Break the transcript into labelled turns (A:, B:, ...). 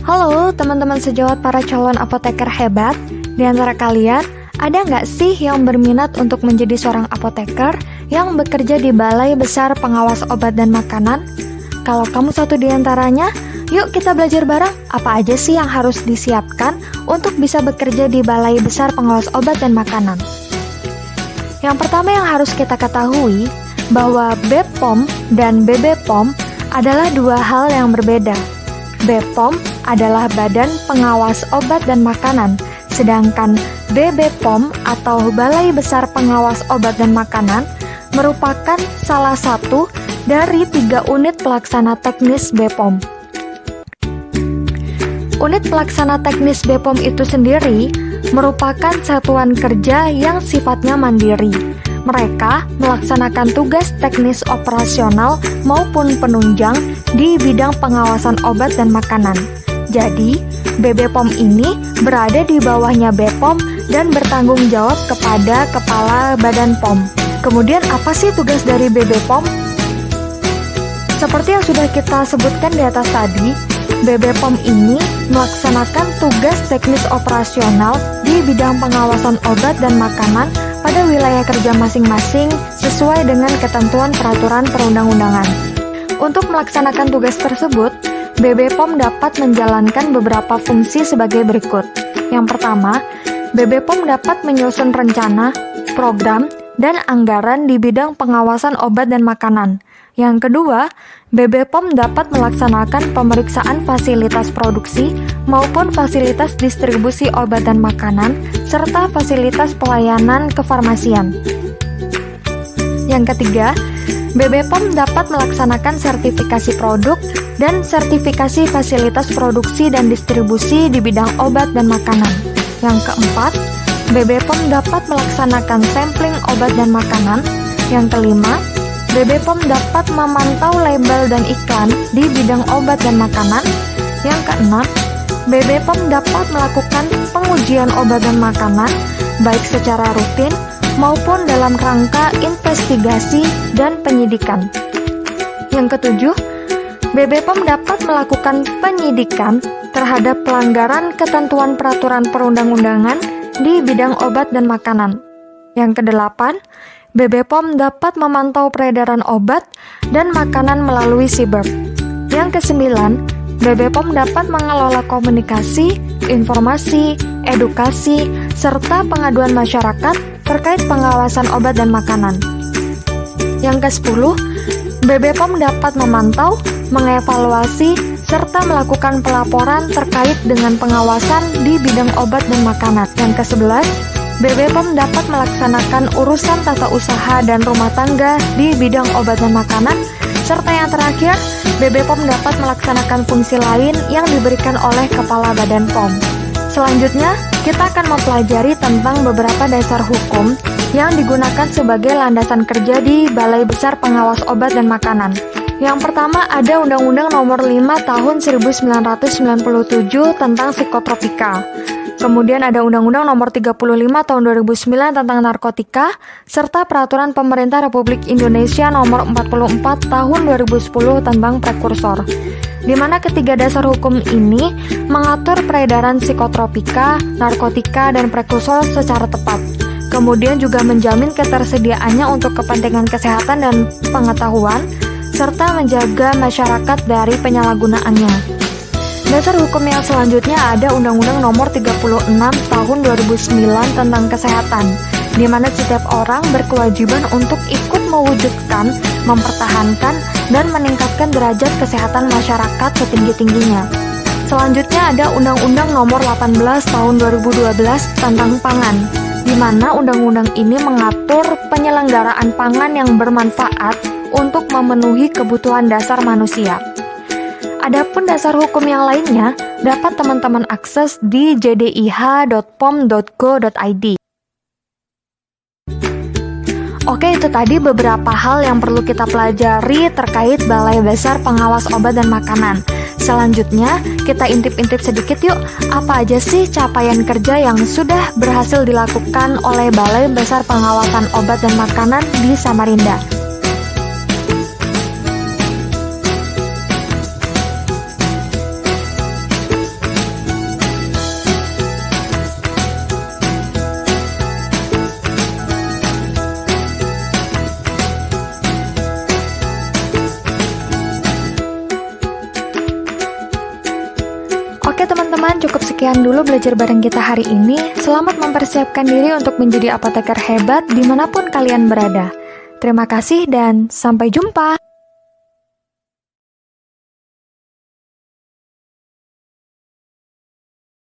A: Halo teman-teman sejawat para calon apoteker hebat. Di antara kalian, ada nggak sih yang berminat untuk menjadi seorang apoteker yang bekerja di Balai Besar Pengawas Obat dan Makanan? Kalau kamu satu di antaranya, yuk kita belajar bareng apa aja sih yang harus disiapkan untuk bisa bekerja di Balai Besar Pengawas Obat dan Makanan. Yang pertama yang harus kita ketahui, bahwa BPOM dan BBPOM adalah dua hal yang berbeda. BPOM adalah Badan Pengawas Obat dan Makanan, sedangkan BBPOM atau Balai Besar Pengawas Obat dan Makanan merupakan salah satu dari 3 unit pelaksana teknis BPOM. Unit pelaksana teknis BPOM itu sendiri merupakan satuan kerja yang sifatnya mandiri. Mereka melaksanakan tugas teknis operasional maupun penunjang di bidang pengawasan obat dan makanan. Jadi, BBPOM ini berada di bawahnya BPOM dan bertanggung jawab kepada Kepala Badan POM. Kemudian apa sih tugas dari BBPOM? Seperti yang sudah kita sebutkan di atas tadi, BBPOM ini melaksanakan tugas teknis operasional di bidang pengawasan obat dan makanan pada wilayah kerja masing-masing sesuai dengan ketentuan peraturan perundang-undangan. Untuk melaksanakan tugas tersebut, BBPOM dapat menjalankan beberapa fungsi sebagai berikut. Yang pertama, BBPOM dapat menyusun rencana, program, dan anggaran di bidang pengawasan obat dan makanan. Yang kedua, BBPOM dapat melaksanakan pemeriksaan fasilitas produksi maupun fasilitas distribusi obat dan makanan, serta fasilitas pelayanan kefarmasian. Yang ketiga, BBPOM dapat melaksanakan sertifikasi produk dan sertifikasi fasilitas produksi dan distribusi di bidang obat dan makanan. Yang keempat, BBPOM dapat melaksanakan sampling obat dan makanan. Yang kelima, BBPOM dapat memantau label dan iklan di bidang obat dan makanan. Yang keenam, BBPOM dapat melakukan pengujian obat dan makanan, baik secara rutin maupun dalam rangka investigasi dan penyidikan. Yang ketujuh, BBPOM dapat melakukan penyidikan terhadap pelanggaran ketentuan peraturan perundang-undangan di bidang obat dan makanan. Yang kedelapan, BBPOM dapat memantau peredaran obat dan makanan melalui siber. Yang kesembilan, BBPOM dapat mengelola komunikasi, informasi, edukasi, serta pengaduan masyarakat terkait pengawasan obat dan makanan. Yang ke-10, BBPOM dapat memantau, mengevaluasi, serta melakukan pelaporan terkait dengan pengawasan di bidang obat dan makanan. Yang ke-11, BBPOM dapat melaksanakan urusan tata usaha dan rumah tangga di bidang obat dan makanan, serta yang terakhir, BBPOM dapat melaksanakan fungsi lain yang diberikan oleh Kepala Badan POM. Selanjutnya, kita akan mempelajari tentang beberapa dasar hukum yang digunakan sebagai landasan kerja di Balai Besar Pengawas Obat dan Makanan. Yang pertama ada Undang-Undang Nomor 5 Tahun 1997 tentang psikotropika. Kemudian ada Undang-Undang Nomor 35 Tahun 2009 tentang narkotika, serta Peraturan Pemerintah Republik Indonesia Nomor 44 Tahun 2010 tentang prekursor, di mana ketiga dasar hukum ini mengatur peredaran psikotropika, narkotika, dan prekursor secara tepat. Kemudian juga menjamin ketersediaannya untuk kepentingan kesehatan dan pengetahuan, serta menjaga masyarakat dari penyalahgunaannya. Dasar hukum yang selanjutnya ada Undang-Undang Nomor 36 Tahun 2009 tentang kesehatan, di mana setiap orang berkewajiban untuk ikut mewujudkan, mempertahankan, dan meningkatkan derajat kesehatan masyarakat setinggi-tingginya. Selanjutnya ada Undang-Undang Nomor 18 Tahun 2012 tentang pangan, di mana undang-undang ini mengatur penyelenggaraan pangan yang bermanfaat untuk memenuhi kebutuhan dasar manusia. Adapun dasar hukum yang lainnya dapat teman-teman akses di jdih.pom.go.id. Oke, itu tadi beberapa hal yang perlu kita pelajari terkait Balai Besar Pengawas Obat dan Makanan. Selanjutnya, kita intip-intip sedikit yuk, apa aja sih capaian kerja yang sudah berhasil dilakukan oleh Balai Besar Pengawasan Obat dan Makanan di Samarinda. Oke teman-teman, cukup sekian dulu belajar bareng kita hari ini. Selamat mempersiapkan diri untuk menjadi apoteker hebat dimanapun kalian berada. Terima kasih dan sampai jumpa.